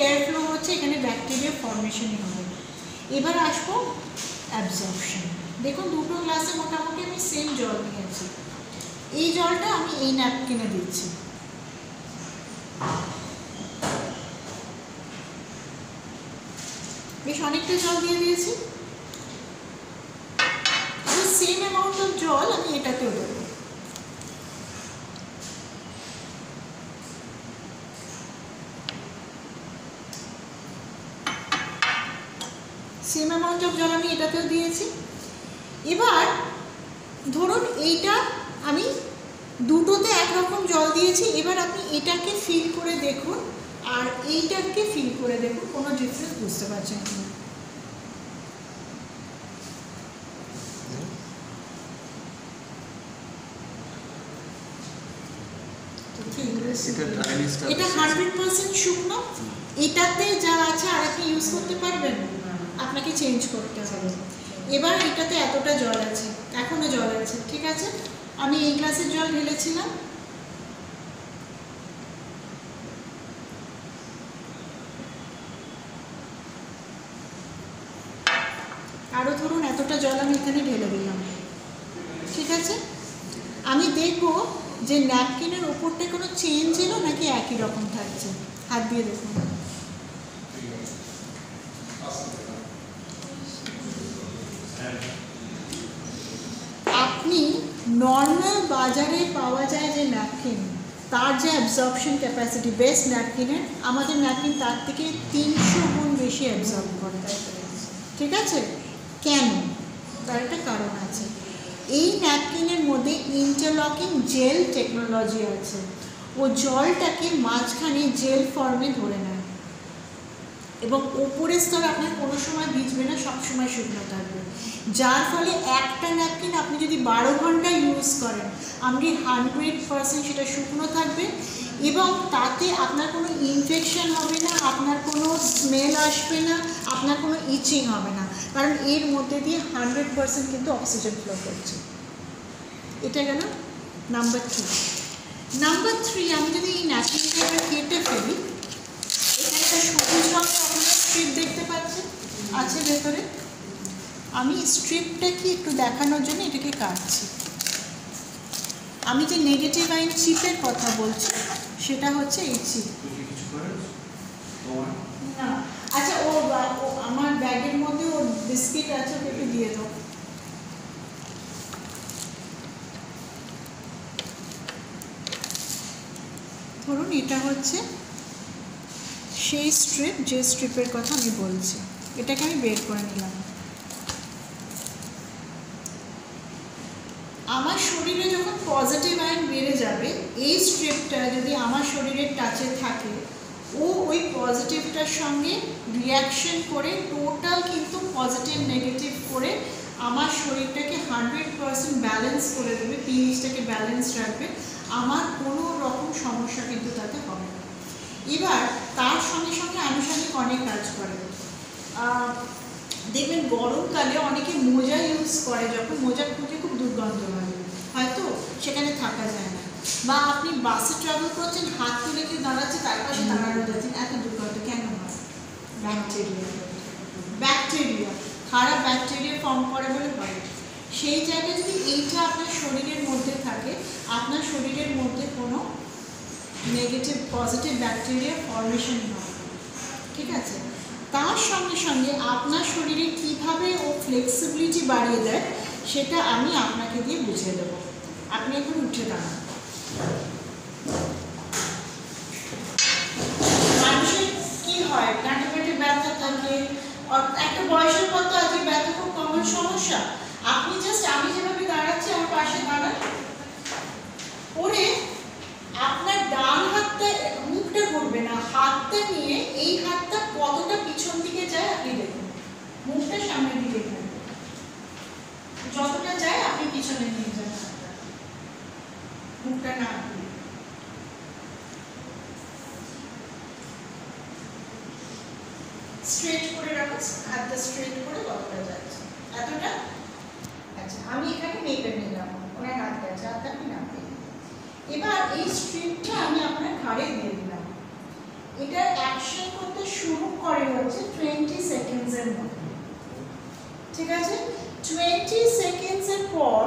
Air flow হচ্ছে, এখানে bacteria ফর্মেশনই হবে। এবার আসবো অ্যাবজর্পশন। দেখুন দুটো গ্লাসে মোটামুটি আমি সেম জল নিয়েছি। এই জলটা আমি এই ন্যাপকিনে দিচ্ছি। বেশ অনেকটা জল দিয়ে দিয়েছি। সেম অ্যামাউন্ট অফ জল আমি এটাতেও দেবো। সেম অ্যামাউন্ট অফ জল আমি এটাতেও দিয়েছি। এবার ধরুন এইটা আমি দুটোতে একরকম জল দিয়েছি। এবার আপনি এটাকে ফিল করে দেখুন আর এইটাকে ফিল করে দেখুন, কোনো ডিফারেন্স বুঝতে পারছেন কিনা। এটা 100% শুকনো, এটাতে যা আছে আর আপনি ইউজ করতে পারবেন, আপনাকে চেঞ্জ করতে হবে। এবার এটাতে এতটা জল আছে, এখনো জল আছে, ঠিক আছে। আমি এই গ্লাসের জল ঢেলেছিলাম, আরও ধরুন এতটা জল আমি এখানে ঢেলে দিলাম, ঠিক আছে। আমি দেখব যে ন্যাপকিনের ওপরটা কোনো চেঞ্জ এলো নাকি একই রকম থাকছে। হাত দিয়ে দেখুন। আপনি নর্মাল বাজারে পাওয়া যায় যে ন্যাপকিন, তার যে অ্যাবজর্পশন ক্যাপাসিটি বেস্ট ন্যাপকিনের, আমাদের ন্যাপকিন তার থেকে 300 গুণ বেশি অ্যাবজর্ব করে, ঠিক আছে। কেন? তার একটা কারণ আছে। এই ন্যাপকিনের মধ্যে ইন্টারলকিং জেল টেকনোলজি আছে। ও জলটাকে মাঝখানে জেল ফর্মে ধরে নেয় এবং ওপরের স্তর আপনার কোনো সময় ভিজবে না, সবসময় শুকনো থাকবে। যার ফলে একটা ন্যাপকিন আপনি যদি 12 ঘন্টা ইউজ করেন, আপনি 100% সেটা শুকনো থাকবে এবং তাতে আপনার কোনো ইনফেকশন হবে না, আপনার কোনো স্মেল আসবে না, আপনার কোনো ইচিং হবে না, কারণ এর মধ্যে দিয়ে 100% কিন্তু অক্সিজেন ফ্লো করছে। এটা গেল নাম্বার 2। নাম্বার 3, আমি যদি এই ন্যাপকিনটা কেটে ফেলি, এখানে একটা সবুজ রঙের আপনারা স্ট্রিপ দেখতে পাচ্ছেন আছে ভেতরে। আমি স্ট্রিপটাকে একটু দেখানোর জন্য এটাকে কাটছি। আমি যে নেগেটিভ আয়ন চিপের কথা বলছি সেটা হচ্ছে এই চিপ। না, আচ্ছা ও আমার ব্যাগের মধ্যে ওর বিস্কিট আছে, ওকে একটু দিয়ে দাও। ধরুন এটা হচ্ছে সেই স্ট্রিপ যে স্ট্রিপের কথা আমি বলছি। এটাকে আমি বের করে নিলাম। আমার শরীরে যখন পজিটিভ আয়ন বেড়ে যাবে, এই স্ট্রিপটা যদি আমার শরীরের টাচে থাকে, ও ওই পজিটিভটার সঙ্গে রিয়াকশন করে টোটাল কিন্তু পজিটিভ নেগেটিভ করে আমার শরীরটাকে 100% ব্যালেন্স করে দেবে, পিএইচটাকে ব্যালেন্স রাখবে। আমার কোনো রকম সমস্যা কিন্তু তাতে হবে না। এবার তার সঙ্গে সঙ্গে আনুষঙ্গিক অনেক কাজ করে। দেখবেন গরমকালে অনেকে মোজা ইউজ করে, যখন মোজা খুঁজে খুব দুর্গন্ধ হয়, হয়তো সেখানে থাকা যায় না। বা আপনি বাসে ট্রাভেল করছেন, হাত তুলে কেউ দাঁড়াচ্ছে, তার পাশে দাঁড়ানো যাচ্ছেন, এত দুর্গন্ধ কেন হয়? ব্যাকটেরিয়া খারাপ ব্যাকটেরিয়া ফর্ম করে বলে হয়। সেই জায়গায় যদি এইটা আপনার শরীরের মধ্যে থাকে, আপনার শরীরের মধ্যে কোনো নেগেটিভ পজিটিভ ব্যাকটেরিয়া ফর্মেশন হয়, ঠিক আছে। তার সঙ্গে সঙ্গে আপনার শরীরে কীভাবে ও ফ্লেক্সিবিলিটি বাড়িয়ে দেয় সেটা আমি আপনাকে দিয়ে বুঝিয়ে দেবো। আপনি এখন উঠে দাঁড়ান। মানুষের কী হয়, গাঁটে গাঁটে ব্যথা থাকে, একটা বয়সের পর তো আজকে ব্যথা খুব কমন সমস্যা। আপনি জাস্ট আমি যেভাবে দাঁড়াচ্ছি আমার পাশে দাঁড়ান, ওরে আপনার ডান হাতটা মুখটা করবে না, হাতটা নিয়ে এই হাতটা কতটা পিছন দিকে যায় আপনি দেখুন, মুখটা সামনের দিকে যায়, যতটা যায় আপনি পিছনে নিয়ে যান, মুখটা না দিয়ে। স্ট্রেট করে রাখো, হাতটা স্ট্রেট করে কতটা যাচ্ছে, এতটা। আচ্ছা আমি এখানে মেপে নিলাম, ওনার হাত গেছে, হাতটা আমি নামিয়ে। এবার এই স্ট্রিপটা আমি আপনার ঘাড়ে দিয়ে দিলাম। এটা অ্যাকশন করতে শুরু করে হচ্ছে 20 সেকেন্ডসের মধ্যে, ঠিক আছে? 20 সেকেন্ডসের পর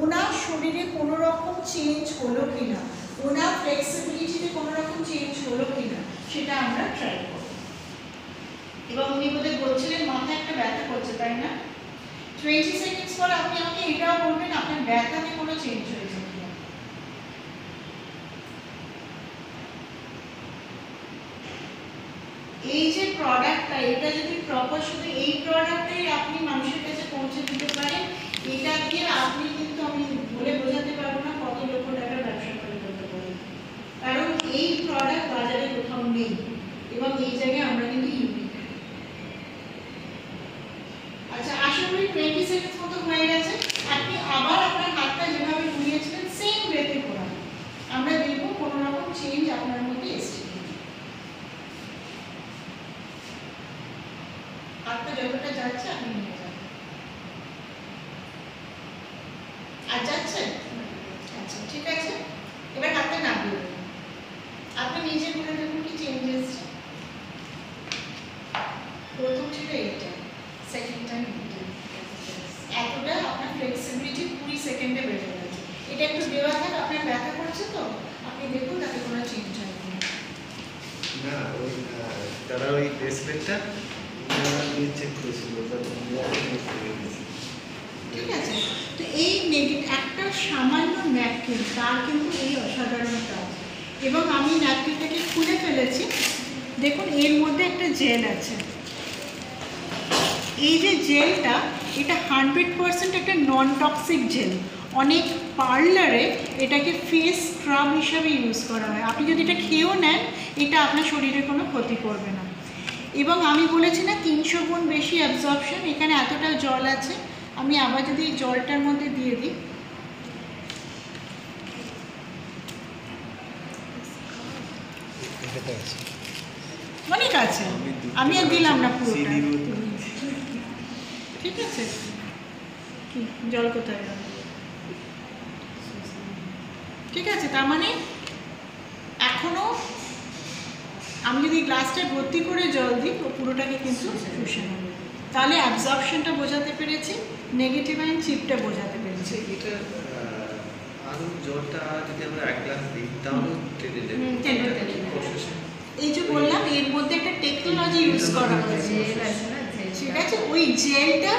ওনার শরীরে কোনো রকম চেঞ্জ হলো কিনা, ওনার ফ্লেক্সিবিলিটিতে কোনো রকম চেঞ্জ হলো কিনা সেটা আমরা ট্রাই করব। এবং উনি বোধহয় বলছিলেন মাথায় একটা ব্যথা করছে, তাই না? 20 সেকেন্ডস পর আপনি আমাকে এটাও বলবেন আপনার ব্যথাতে কোনো চেঞ্জ হয়েছে কিনা। এই যে প্রোডাক্টটা, এটা যদি প্রপার শুধু এই প্রোডাক্টটাই আপনি মানুষের কাছে পৌঁছে দিতে পারেন, এটা দিয়ে আপনি কিন্তু আমি বলে বোঝাতে পারবো না কত লক্ষ টাকার ব্যবসা করে করতে পারেন, কারণ এই প্রোডাক্ট বাজারে কোথাও নেই এবং এই জায়গায় আমরা কিন্তু ইউনিক। আচ্ছা, আশা করি 20 সেকেন্ডস মতো হয়ে গেছে। আপনি আবার আপনার হাতটা যেভাবে ঘুরিয়েছিলেন সেম ওয়েতে ঘোরান, আমরা দেখব কোনো রকম চেঞ্জ আপনার মধ্যে এসছে। হাতটা যতটা যাচ্ছে আপনি নিয়ে যান। আর যাচ্ছে? আচ্ছা, ঠিক আছে। এবার হাতটা নামিয়ে দেবেন। আপনি নিজে ঘুরে দেখুন কি চেঞ্জ এসছে। প্রথম ছিল এইটা, সেকেন্ড টাইম এতটা আপনার ফ্লেক্সিবিলিটি 20 সেকেন্ডে বেড়ে গেছে। এটা একটু দেওয়া থাক, আপনার ব্যথা করছে তো আপনি দেখুন তাতে কোনো চেঞ্জ হয় না। ওই তারা ওই ব্রেসলেটটা চেক করেছিল, ঠিক আছে? তো এই একটা সামান্য ন্যাপকিন তার কিন্তু এই অসাধারণ কাজ। এবং আমি ন্যাপকিনটাকে খুলে ফেলেছি, দেখুন এর মধ্যে একটা জেল আছে। এই যে জেলটা, এটা 100% একটা নন টক্সিক জেল। অনেক পার্লারে এটাকে ফেস স্ক্রাব হিসাবে ইউজ করা হয়। আপনি যদি এটা খেয়েও নেন, এটা আপনার শরীরে কোনো ক্ষতি করবে না। এবং আমি বলেছি না 300 গুণ বেশি অ্যাবজর্পশন, এখানে এতটা জল আছে। আমি আবার যদি এই জলটার মধ্যে দিয়ে দিই, অনেক আছে, আমি আর দিলাম না পুরোটা, ঠিক আছে? কি জল কোথায় গেল? ঠিক আছে, তার মানে এখনো আমি যদি গ্লাসটা ভর্তি করে জল দিই ও পুরোটাকে কিন্তু শুষে নেবে। তাহলে অ্যাবজর্পশনটা বোঝাতে পেরেছি, নেগেটিভ অ্যান্ড চিপটা বোঝাতে পেরেছি। এটা আরো জলটা যদি আমরা এক গ্লাস দিই তাহলে এই যে বললাম এর মধ্যে একটা টেকনোলজি ইউজ করা হয়েছে, ঠিক আছে? ওই জেলটা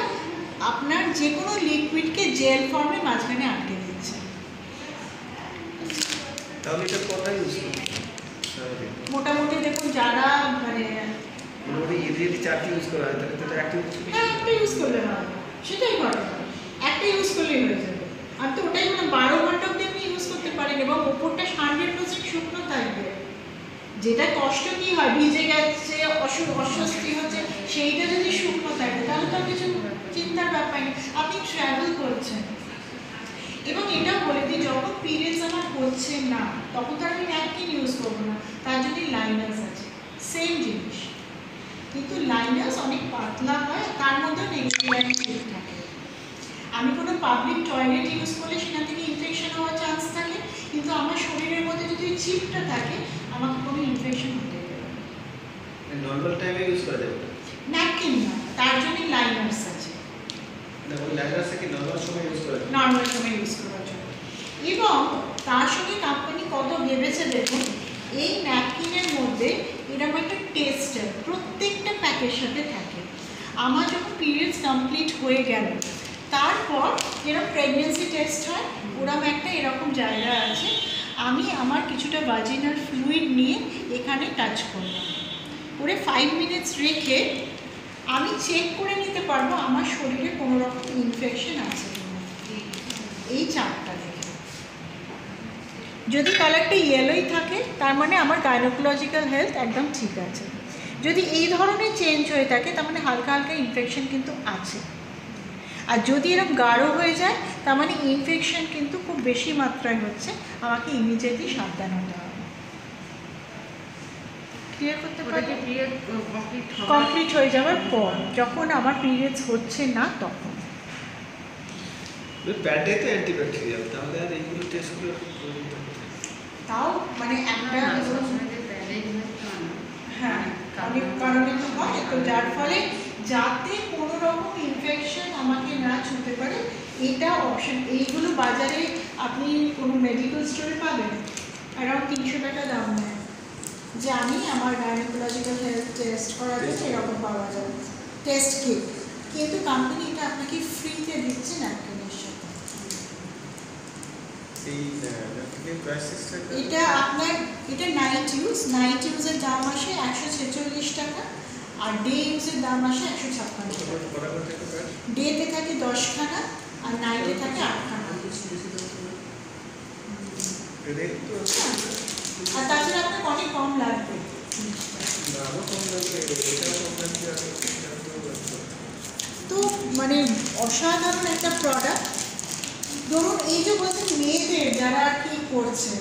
আপনার যে কোনো লিকুইডকে জেল ফর্মে মাঝখানে আটকে দিচ্ছে। তাহলে এটা কোথায় ইউজ করব? মোটামুটি দেখুন যারা মানে ইজিলি চারটি ইউজ করা হয়, তাহলে তো একটা ইউজ করলে হয়, সেটাই করে, একটা ইউজ করলেই হয়ে যাবে। আর তো ওটাই মানে 12 ঘন্টা অবধি আপনি ইউজ করতে পারেন এবং ওপরটা 100% শুকনো থাকবে। যেটা কষ্ট কি হয়, ভিজে গেছে, অস্বস্তি হচ্ছে, সেইটা যদি শুকনো থাকে তাহলে তো কিছু চিন্তার ব্যাপার নেই, আপনি ট্রাভেল করছেন। এবং এটাও বলে দিই, যখন পিরিয়ডস আমার হচ্ছে না তখন তো আমি ন্যাপকিন ইউজ করবো না, তার জন্য লাইনার্স আছে, সেম জিনিস, কিন্তু লাইনার্স অনেক পাতলা হয়, তার মধ্যেও নেগেটিভ থাকে। আমি কোনো পাবলিক টয়লেট ইউজ করলে সেখান থেকে ইনফেকশন হওয়ার চান্স থাকে, কিন্তু আমার শরীরের মধ্যে যদি চিপটা থাকে আমাকে কোনো ইনফেকশন হতে পারে না। নর্মাল টাইমে ইউজ করা যাবে ন্যাপকিন না, তার জন্য লাইনার্স আছে। না, ওই লাইনার্সে কি নর্মাল সময় ইউজ করা যাবে? নর্মাল সময় ইউজ করার জন্য। এবং তার সঙ্গে কোম্পানি কত ভেবেছে দেখুন, এই ন্যাপকিনের মধ্যে এরকম একটা টেস্টার প্রত্যেকটা প্যাকের সাথে থাকে। আমার যখন পিরিয়ডস কমপ্লিট হয়ে গেল তারপর যেরকম প্রেগনেন্সি টেস্ট হয় ওরকম একটা এরকম জায়গা আছে, আমি আমার কিছুটা ভাজিনাল ফ্লুইড নিয়ে এখানে টাচ করলাম, করে 5 মিনিটস রেখে আমি চেক করে নিতে পারবো আমার শরীরে কোনো রকম ইনফেকশন আছে কিনা। এই চাপটা দেখে যদি কালারটা ইয়েলোই থাকে তার মানে আমার গাইনোকোলজিক্যাল হেলথ একদম ঠিক আছে। যদি এই ধরনের চেঞ্জ হয়ে থাকে তার মানে হালকা হালকা ইনফেকশন কিন্তু আছে। আর যদি এরকম গাঢ় হয়ে যায় তার মানে ইনফেকশন কিন্তু খুব বেশি মাত্রায় হচ্ছে, আমাকে ইমিডিয়েটলি সাবধান হতে হবে। ক্লিয়ার করতে পারি? কমপ্লিট হয়ে যাওয়ার পর যখন আমার পিরিয়ডস হচ্ছে না তখন প্যাডে তো অ্যান্টিব্যাকটেরিয়াল, তাহলে আর এইগুলো টেস্ট করে তাও মানে একটা হ্যাঁ অনেক কারণে তো হয়, তো যার ফলে যাতে কোনো রকম ইনফেকশন আমাকে না ছুঁতে পারে এটা অপশন। এইগুলো বাজারে আপনি কোনো মেডিকেল স্টোরে পাবেন, অ্যারাউন্ড 300 টাকা দাম নেয়, যে আমি আমার গাইনোকোলজিক্যাল হেলথ টেস্ট করার জন্য এরকম পাওয়া যায় টেস্ট কিট, কিন্তু কোম্পানি এটা আপনাকে ফ্রিতে দিচ্ছে ন্যাপকিনের সাথে। এটা আপনার এটা নাইট ইউজের দাম আসে 146 টাকা, আর ডে ইউজের দাম আসে 156 টাকা। ডেতে থাকে 10খানা আর নাইটে থাকে 8খানা। আর তাছাড়া আপনার অনেক কম লাগবে। তো মানে অসাধারণ একটা প্রোডাক্ট। ধরুন এই যে বলছেন মেয়েদের যারা আর কি করছে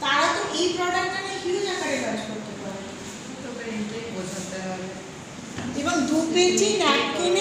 তারা তো এই প্রোডাক্টটা নিয়ে হিউজ আকারে কাজ করতে পারে। এবং 2 পেজি ন্যাপকিনে